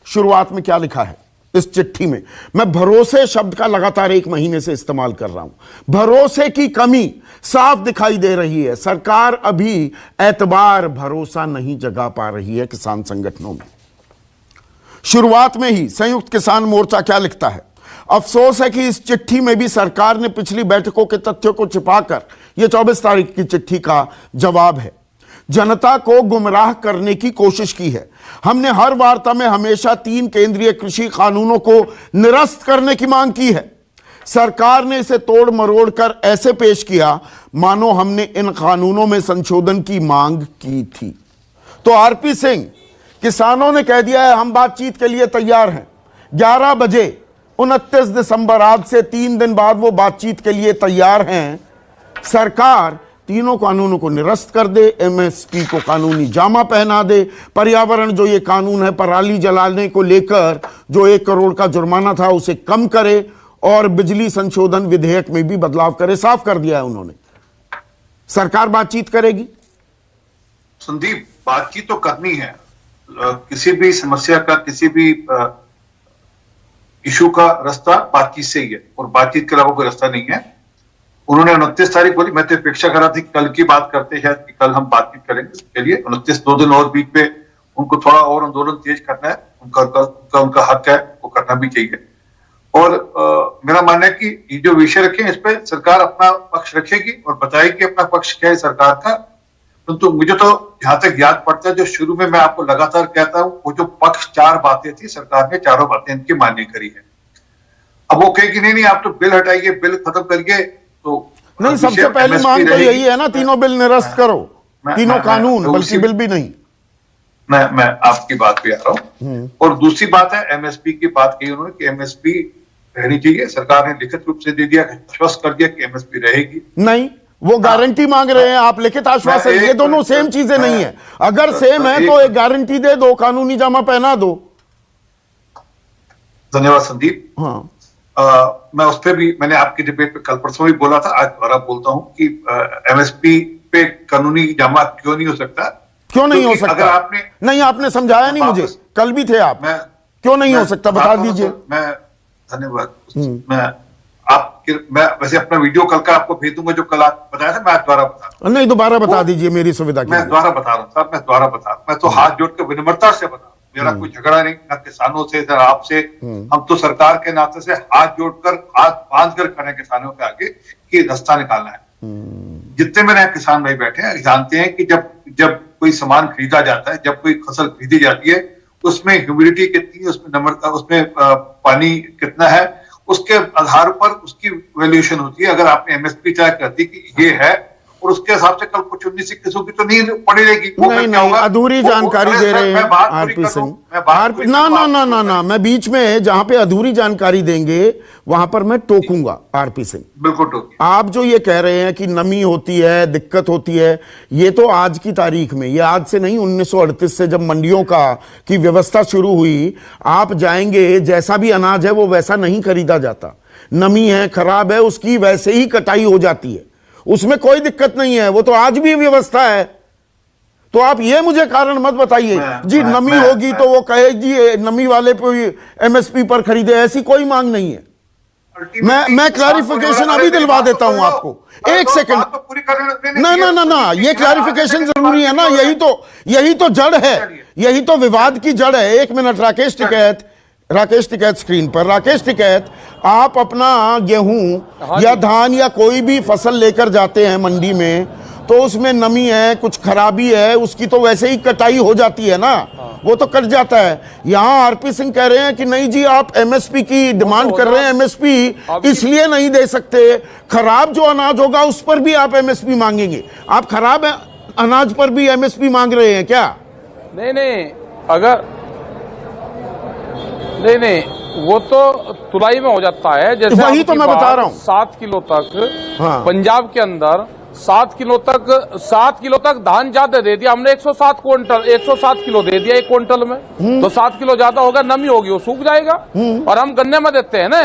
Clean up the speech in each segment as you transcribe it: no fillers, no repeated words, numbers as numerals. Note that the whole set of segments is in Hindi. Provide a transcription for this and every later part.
शुरुआत में क्या लिखा है इस चिट्ठी में। मैं भरोसे शब्द का लगातार 1 महीने से इस्तेमाल कर रहा हूं। भरोसे की कमी साफ दिखाई दे रही है। सरकार अभी एतबार, भरोसा नहीं जगा पा रही है किसान संगठनों में। शुरुआत में ही संयुक्त किसान मोर्चा क्या लिखता है, अफसोस है कि इस चिट्ठी में भी सरकार ने पिछली बैठकों के तथ्यों को छिपाकर, यह 24 तारीख की चिट्ठी का जवाब है, जनता को गुमराह करने की कोशिश की है। हमने हर वार्ता में हमेशा 3 केंद्रीय कृषि कानूनों को निरस्त करने की मांग की है। सरकार ने इसे तोड़ मरोड़ कर ऐसे पेश किया मानो हमने इन कानूनों में संशोधन की मांग की थी। तो आरपी सिंह, किसानों ने कह दिया है हम बातचीत के लिए तैयार हैं। 11 बजे 29 दिसंबर, आज से 3 दिन बाद वो बातचीत के लिए तैयार हैं। सरकार तीनों कानूनों को निरस्त कर दे, एमएसपी को कानूनी जामा पहना दे, पर्यावरण जो ये कानून है पराली जलाने को लेकर जो 1 करोड़ का जुर्माना था उसे कम करे और बिजली संशोधन विधेयक में भी बदलाव करे। साफ कर दिया है उन्होंने। सरकार बातचीत करेगी। संदीप, बातचीत तो करनी है। किसी भी समस्या का, किसी भी इशू का रास्ता बातचीत से ही है और बातचीत के अलावा कोई रास्ता नहीं है। उन्होंने 29 तारीख बोली, मैं तो अपेक्षा कर रहा था कल की बात करते हैं कि कल हम बातचीत करेंगे। उसके लिए 29 2 दिन और बीच में उनको थोड़ा और आंदोलन तेज करना है, उनका हक है, वो करना भी चाहिए। और मेरा मानना है कि ये जो विषय रखे इस पर सरकार अपना पक्ष रखेगी और बताएगी अपना पक्ष क्या है सरकार का। तो मुझे तो जहां तक याद पड़ता है, जो शुरू में मैं आपको लगातार कहता हूं, वो जो पक्ष 4 बातें थी, सरकार ने चारों बातें इनकी मान्य करी है। अब वो कहेगी नहीं आप तो बिल हटाइए, बिल खत्म करिए। तो नहीं, सबसे पहली मांग तो यही है ना, तीनों बिल निरस्त करो, तीनों कानून, बल्कि बिल भी नहीं। मैं आपकी बात पे आ रहा हूं। और दूसरी बात है एमएसपी की बात कही उन्होंने कि एमएसपी रहनी चाहिए। सरकार ने लिखित रूप से दे दिया, आश्वस्त कर दिया कि एमएसपी रहेगी। नहीं, वो गारंटी मांग रहे हैं, आप लिखित आश्वासन। ये दोनों सेम चीजें नहीं है। अगर सेम है तो एक गारंटी दे दो, कानूनी जामा पहना दो। धन्यवाद संदीप। हाँ, मैं उस पर भी, मैंने आपकी डिबेट पे कल परसों भी बोला था, आज दोबारा बोलता हूं कि एमएसपी पे कानूनी जामा क्यों नहीं हो सकता। क्यों नहीं हो सकता? अगर आपने नहीं, आपने समझाया नहीं मुझे, कल भी थे आप। क्यों नहीं हो सकता, बता दीजिए। मैं धन्यवाद। मैं वैसे अपना वीडियो कल का आपको भेज दूंगा, जो कल आप बताया था, मैं आज दोबारा बता। नहीं, दोबारा बता दीजिए मेरी सुविधा के लिए। मैं दोबारा बता रहा हूँ साहब, मैं दोबारा बता रहा हूँ। मैं तो हाथ जोड़ के विनम्रता से बता, मेरा कोई झगड़ा नहीं, ना किसानों से ना आपसे। हम तो सरकार के नाते से हाथ जोड़कर, हाथ बांध कर खड़े किसानों के आगे कि रास्ता निकालना है। जितने मेरे यहाँ किसान भाई बैठे हैं जानते हैं कि जब कोई सामान खरीदा जाता है, जब कोई फसल खरीदी जाती है, उसमें ह्यूमिडिटी कितनी है, उसमें नम्रता, उसमें पानी कितना है, उसके आधार पर उसकी वैल्यूएशन होती है। अगर आपने एमएसपी तय कर दी कि ये है और उसके हिसाब से कल कुछ 19-21 की तो नहीं पड़ी रहेगी। नहीं, अधूरी जानकारी दे रहे हैं आरपी सिंह। ना, मैं बीच में जहां पे अधूरी जानकारी देंगे वहां पर मैं टोकूंगा आरपी सिंह। बिल्कुल टोकिए। आप जो ये कह रहे हैं कि नमी होती है, दिक्कत होती है, ये तो आज की तारीख में, ये आज से नहीं, 1938 से जब मंडियों की व्यवस्था शुरू हुई। आप जाएंगे, जैसा भी अनाज है वो वैसा नहीं खरीदा जाता। नमी है, खराब है, उसकी वैसे ही कटाई हो जाती है, उसमें कोई दिक्कत नहीं है। वो तो आज भी व्यवस्था है। तो आप ये मुझे कारण मत बताइए जी नमी होगी तो वो कहे जी नमी वाले पे एमएसपी पर खरीदे, ऐसी कोई मांग नहीं है। मैं क्लैरिफिकेशन अभी दिलवा देता हूं आपको, 1 सेकंड। ना, ये क्लैरिफिकेशन जरूरी है ना, यही तो जड़ है, यही तो विवाद की जड़ है। 1 मिनट, राकेश टिकैत स्क्रीन पर। राकेश टिकैत, आप अपना गेहूं या धान या कोई भी फसल लेकर जाते हैं मंडी में, तो उसमें नमी है, कुछ खराबी है, उसकी तो वैसे ही कटाई हो जाती है ना, वो तो कट जाता है। यहां आरपी सिंह कह रहे हैं कि नहीं जी आप एमएसपी की डिमांड कर रहे हैं, एमएसपी इसलिए नहीं दे सकते, खराब जो अनाज होगा उस पर भी आप एमएसपी मांगेंगे। आप खराब अनाज पर भी एमएसपी मांग रहे हैं क्या? नहीं, अगर नहीं, वो तो तुलाई में हो जाता है। जैसे वही तो मैं बता रहा हूँ, 7 किलो तक। हाँ। पंजाब के अंदर 7 किलो तक धान ज्यादा दे दिया हमने, 107 किलो दे दिया 1 क्विंटल में। तो 7 किलो ज्यादा होगा, नमी होगी, वो सूख जाएगा। और हम गन्ने में देते हैं ना,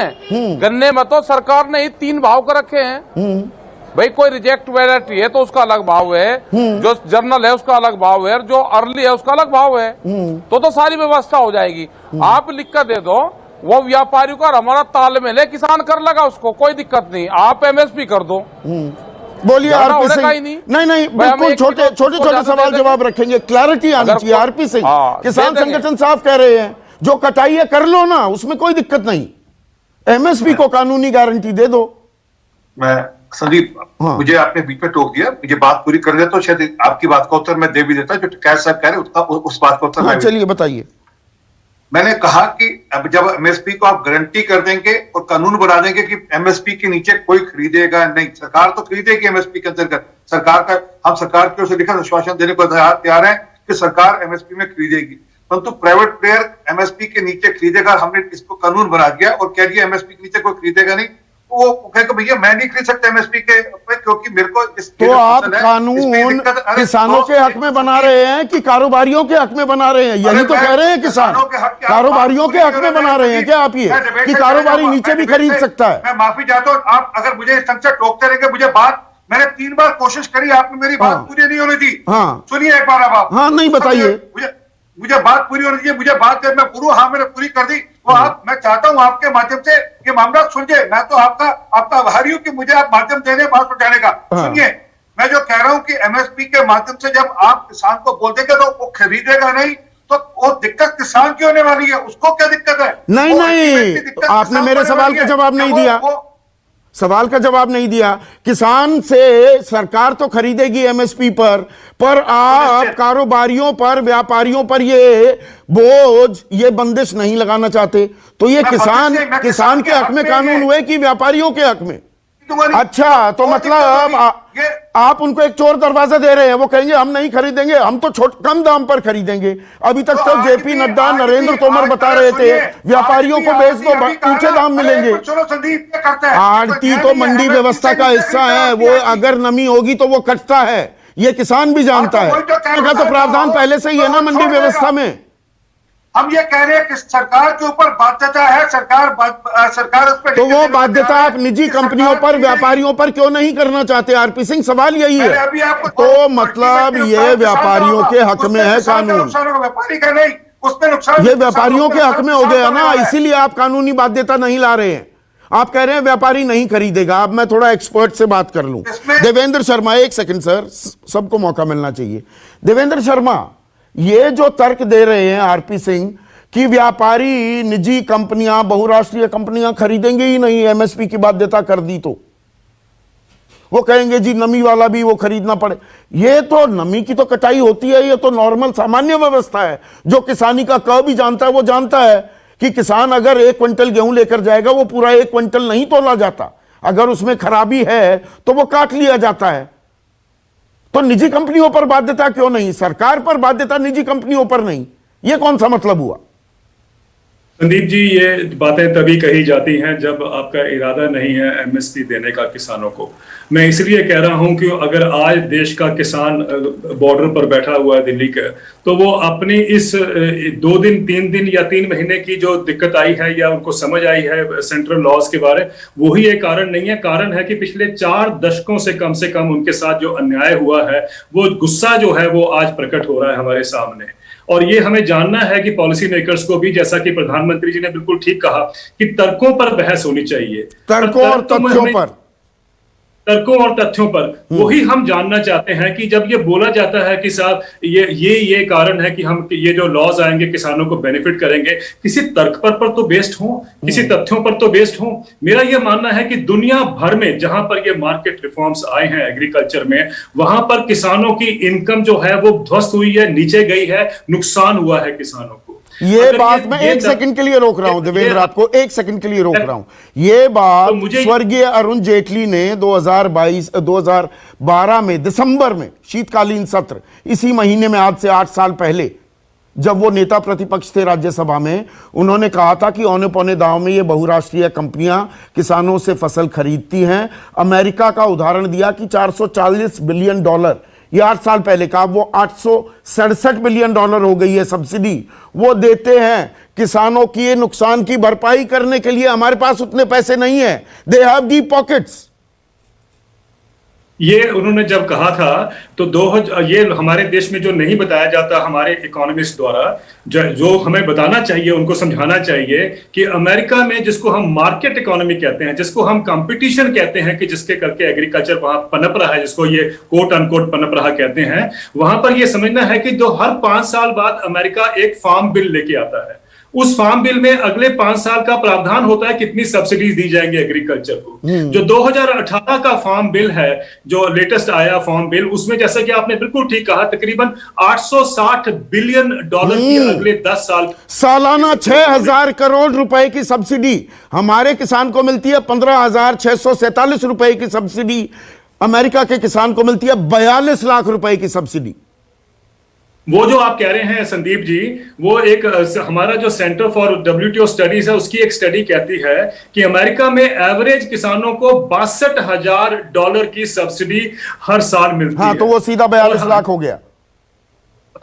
गन्ने में तो सरकार ने ही 3 भाव कर रखे हैं। भाई कोई रिजेक्ट वैरायटी है तो उसका अलग भाव है, जो जर्नल है उसका अलग भाव है, और जो अर्ली है उसका अलग भाव है। तो सारी व्यवस्था हो जाएगी। आप लिख कर दे दो, वो व्यापारियों का हमारा तालमेल है, किसान कर लगा, उसको कोई दिक्कत नहीं। आप एमएसपी कर दो। बोलिए आरपी सिंह। नहीं बिल्कुल छोटे छोटे सवाल जवाब रखेंगे, क्लैरिटी आनी चाहिए। आरपी सिंह, किसान संगठन साफ कह रहे हैं जो कटाई है कर लो ना, उसमें कोई दिक्कत नहीं, एमएसपी को कानूनी गारंटी दे दो। मैं संदीप, मुझे आपने बीच में टोक दिया, मुझे बात पूरी कर दे तो शायद आपकी बात का उत्तर मैं दे भी देता, जो कैश साहब कह रहे उस बात का उत्तर। चलिए बताइए। मैंने कहा कि अब जब एमएसपी को आप गारंटी कर देंगे और कानून बना देंगे कि एमएसपी के नीचे कोई खरीदेगा नहीं, सरकार तो खरीदेगी एमएसपी के अंतर्गत, सरकार का हम सरकार की ओर से लिखित आश्वासन देने को तैयार है कि सरकार एमएसपी में खरीदेगी, परंतु प्राइवेट प्लेयर एमएसपी के नीचे खरीदेगा। हमने इसको कानून बना दिया और कह दिया एमएसपी के नीचे कोई खरीदेगा नहीं, वो कहेगा भैया मैं नहीं खरीद सकता एमएसपी के, क्योंकि मेरे को तो आप कानून किसानों के हक में बना रहे हैं कि कारोबारियों के हक में बना रहे हैं? यही तो कह रहे हैं किसान, कारोबारियों के हक में बना रहे हैं क्या आप? ये कि कारोबारी नीचे भी खरीद सकता है? मैं माफी चाहता हूँ, आप अगर मुझे इस ढंग से टोकते रहेंगे, मुझे बात मैंने 3 बार कोशिश करी, आपने मेरी बात पूरी नहीं होने दी। सुनिए एक बार आप। हाँ नहीं बताइए। मुझे बात पूरी होनी चाहिए, मुझे बात मैं पूरी, हाँ मैंने पूरी कर दी। वो आप, मैं चाहता हूं आपके माध्यम से ये मामला सुनिए, मैं तो आपका आभारी हूं कि मुझे आप माध्यम दे रहे हैं बात उठाने का। सुनिए, मैं जो कह रहा हूं कि एमएसपी के माध्यम से जब आप किसान को बोल देंगे तो वो खरीदेगा नहीं, तो वो दिक्कत किसान की होने वाली है, उसको क्या दिक्कत है? नहीं, आपने मेरे सवाल का जवाब नहीं दिया, सवाल का जवाब नहीं दिया। किसान से सरकार तो खरीदेगी एमएसपी पर आप कारोबारियों पर, व्यापारियों पर ये बोझ, ये बंदिश नहीं लगाना चाहते, तो ये किसान के हक में कानून हुए कि व्यापारियों के हक में? अच्छा, तो मतलब आप उनको एक चोर दरवाजा दे रहे हैं, वो कहेंगे हम नहीं खरीदेंगे, हम तो कम दाम पर खरीदेंगे। अभी तक तो जेपी नड्डा, नरेंद्र तोमर बता रहे थे व्यापारियों को बेच दो, ऊंचे दाम मिलेंगे। आड़ती तो मंडी व्यवस्था का हिस्सा है, वो अगर नमी होगी तो वो कटता है, ये किसान भी जानता है। तो प्रावधान पहले से ही है ना मंडी व्यवस्था में। हम ये कह रहे हैं कि सरकार के ऊपर बाध्यता है, सरकार उस पर, तो वो बाध्यता आप निजी कंपनियों पर, व्यापारियों पर क्यों नहीं करना चाहते? आरपी सिंह, सवाल यही है। तो मतलब ये व्यापारियों के हक में है कानून, व्यापारी का नहीं, उसमें नुकसान ये व्यापारियों के हक में हो गया ना, इसीलिए आप कानूनी बाध्यता नहीं ला रहे हैं। आप कह रहे हैं व्यापारी नहीं खरीदेगा। अब मैं थोड़ा एक्सपर्ट से बात कर लूं। देवेंद्र शर्मा, एक सेकंड सर, सबको मौका मिलना चाहिए। देवेंद्र शर्मा, ये जो तर्क दे रहे हैं आरपी सिंह कि व्यापारी, निजी कंपनियां, बहुराष्ट्रीय कंपनियां खरीदेंगे ही नहीं, एमएसपी की बाध्यता कर दी तो वो कहेंगे जी नमी वाला भी वो खरीदना पड़े। ये तो नमी की तो कटाई होती है, ये तो नॉर्मल सामान्य व्यवस्था है। जो किसानी का क भी जानता है वो जानता है कि किसान अगर 1 क्विंटल गेहूं लेकर जाएगा, वो पूरा 1 क्विंटल नहीं तोला जाता, अगर उसमें खराबी है तो वो काट लिया जाता है। तो निजी कंपनियों पर बाध्यता क्यों नहीं? सरकार पर बाध्यता, निजी कंपनियों पर नहीं, ये कौन सा मतलब हुआ? संदीप जी, ये बातें तभी कही जाती हैं जब आपका इरादा नहीं है एमएसपी देने का किसानों को। मैं इसलिए कह रहा हूं कि अगर आज देश का किसान बॉर्डर पर बैठा हुआ है दिल्ली का, तो वो अपनी इस 2 दिन 3 दिन या 3 महीने की जो दिक्कत आई है या उनको समझ आई है सेंट्रल लॉज के बारे, वही एक कारण नहीं है। कारण है कि पिछले 4 दशकों से कम उनके साथ जो अन्याय हुआ है, वो गुस्सा जो है वो आज प्रकट हो रहा है हमारे सामने। और ये हमें जानना है कि पॉलिसी मेकर्स को भी, जैसा कि प्रधानमंत्री जी ने बिल्कुल ठीक कहा, कि तर्कों पर बहस होनी चाहिए, तर्कों और तथ्यों पर वही हम जानना चाहते हैं कि जब ये बोला जाता है कि साहब ये कारण है कि हम ये जो लॉज आएंगे किसानों को बेनिफिट करेंगे, किसी तर्क पर तो बेस्ड हो, किसी तथ्यों पर तो बेस्ड हो। मेरा ये मानना है कि दुनिया भर में जहां पर ये मार्केट रिफॉर्म्स आए हैं एग्रीकल्चर में, वहां पर किसानों की इनकम जो है वो ध्वस्त हुई है, नीचे गई है, नुकसान हुआ है किसानों को। ये बात मैं 1 सेकंड के लिए रोक रहा हूं देवेंद्र, आपको 1 सेकंड के लिए रोक रहा हूं। ये बात स्वर्गीय अरुण जेटली ने 2012 में दिसंबर में शीतकालीन सत्र, इसी महीने में, आज से 8 साल पहले, जब वो नेता प्रतिपक्ष थे राज्यसभा में, उन्होंने कहा था कि औने पौने दांव में ये बहुराष्ट्रीय कंपनियां किसानों से फसल खरीदती हैं। अमेरिका का उदाहरण दिया कि $440 बिलियन, ये 8 साल पहले का, वो $867 बिलियन हो गई है सब्सिडी, वो देते हैं किसानों की ये नुकसान की भरपाई करने के लिए। हमारे पास उतने पैसे नहीं है, दे हैव डीप पॉकेट्स। ये उन्होंने जब कहा था तो ये हमारे देश में जो नहीं बताया जाता हमारे इकोनॉमिस्ट द्वारा, जो हमें बताना चाहिए, उनको समझाना चाहिए कि अमेरिका में जिसको हम मार्केट इकोनॉमी कहते हैं, जिसको हम कंपटीशन कहते हैं, कि जिसके करके एग्रीकल्चर वहां पनप रहा है, जिसको ये कोट अनकोट पनप रहा कहते हैं, वहां पर ये समझना है कि जो हर 5 साल बाद अमेरिका एक फार्म बिल लेके आता है, उस फार्म बिल में अगले 5 साल का प्रावधान होता है कितनी सब्सिडीज दी जाएंगी एग्रीकल्चर को। जो 2018 का फार्म बिल है, जो लेटेस्ट आया फार्म बिल, उसमें जैसा कि आपने बिल्कुल ठीक कहा, तकरीबन 860 बिलियन डॉलर की अगले 10 साल सालाना 6,000 करोड़ रुपए की सब्सिडी हमारे किसान को मिलती है। 15,647 रुपए की सब्सिडी अमेरिका के किसान को मिलती है। 42 लाख रुपए की सब्सिडी। वो जो आप कह रहे हैं संदीप जी, वो एक हमारा जो सेंटर फॉर WTO स्टडीज है, उसकी एक स्टडी कहती है कि अमेरिका में एवरेज किसानों को $62,000 की सब्सिडी हर साल मिलती है। हाँ, तो वो सीधा 42 लाख हो गया।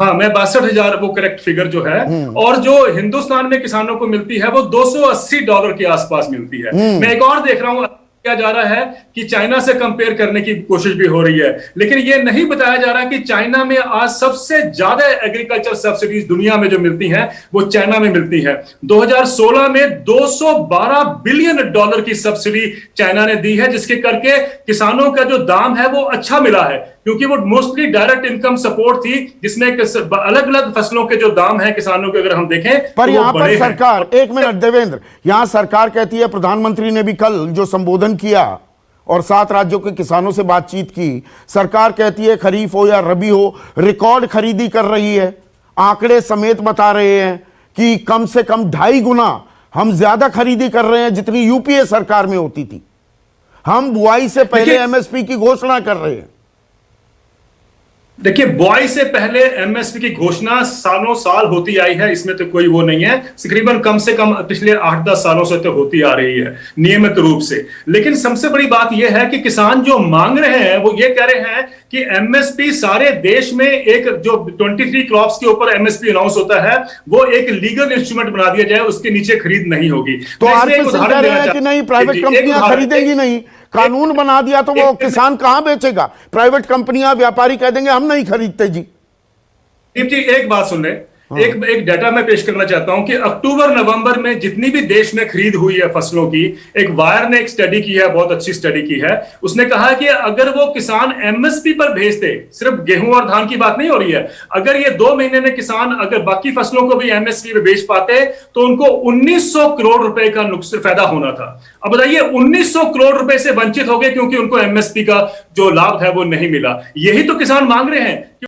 हाँ, मैं 62,000 वो करेक्ट फिगर जो है। और जो हिंदुस्तान में किसानों को मिलती है वो $280 के आसपास मिलती है। मैं एक और देख रहा हूं क्या जा रहा है कि चाइना से कंपेयर करने की कोशिश भी हो रही है, लेकिन ये नहीं बताया जा रहा कि चाइना में आज सबसे ज्यादा एग्रीकल्चर सब्सिडीज दुनिया में जो मिलती हैं वो चाइना में मिलती है। 2016 में $212 बिलियन की सब्सिडी चाइना ने दी है, जिसके करके किसानों का जो दाम है वो अच्छा मिला है, क्योंकि वो मोस्टली डायरेक्ट इनकम सपोर्ट थी, जिसमें अलग अलग फसलों के जो दाम है किसानों के अगर हम देखें पर तो यहां पर बड़े सरकार, एक मिनट देवेंद्र, यहां सरकार कहती है, प्रधानमंत्री ने भी कल जो संबोधन किया और 7 राज्यों के किसानों से बातचीत की, सरकार कहती है खरीफ हो या रबी हो रिकॉर्ड खरीदी कर रही है। आंकड़े समेत बता रहे हैं कि कम से कम 2.5 गुना हम ज्यादा खरीदी कर रहे हैं जितनी यूपीए सरकार में होती थी। हम बुआई से पहले एमएसपी की घोषणा कर रहे हैं। देखिए, बुआई से पहले एमएसपी की घोषणा सालों साल होती आई है, इसमें तो कोई वो नहीं है। तकरीबन कम से कम पिछले 8-10 सालों से तो होती आ रही है नियमित रूप से। लेकिन सबसे बड़ी बात यह है कि किसान जो मांग रहे हैं वो ये कह रहे हैं कि एमएसपी सारे देश में, एक जो 23 क्रॉप्स के ऊपर एमएसपी अनाउंस होता है, वो एक लीगल इंस्ट्रूमेंट बना दिया जाए, उसके नीचे खरीद नहीं होगी। तो आरपी सिंह कह रहे हैं कि नहीं, प्राइवेट कंपनियां खरीदेंगी नहीं। कानून बना दिया तो वो किसान कहां बेचेगा? प्राइवेट कंपनियां, व्यापारी कह देंगे हम नहीं खरीदते जी। जी, एक बात सुन ले, एक डाटा मैं पेश करना चाहता हूं कि अक्टूबर नवंबर में जितनी भी देश में खरीद हुई है फसलों की, एक वायर ने एक स्टडी की है, बहुत अच्छी स्टडी की है। उसने कहा कि अगर वो किसान एमएसपी पर भेजते, सिर्फ गेहूं और धान की बात नहीं हो रही है, अगर ये 2 महीने में किसान अगर बाकी फसलों को भी एमएसपी पे बेच पाते तो उनको 1900 करोड़ रुपए का नुकसान फायदा होना था। अब बताइए, 1900 करोड़ रुपए से वंचित हो गए क्योंकि उनको एमएसपी का जो लाभ है वो नहीं मिला। यही तो किसान मांग रहे हैं।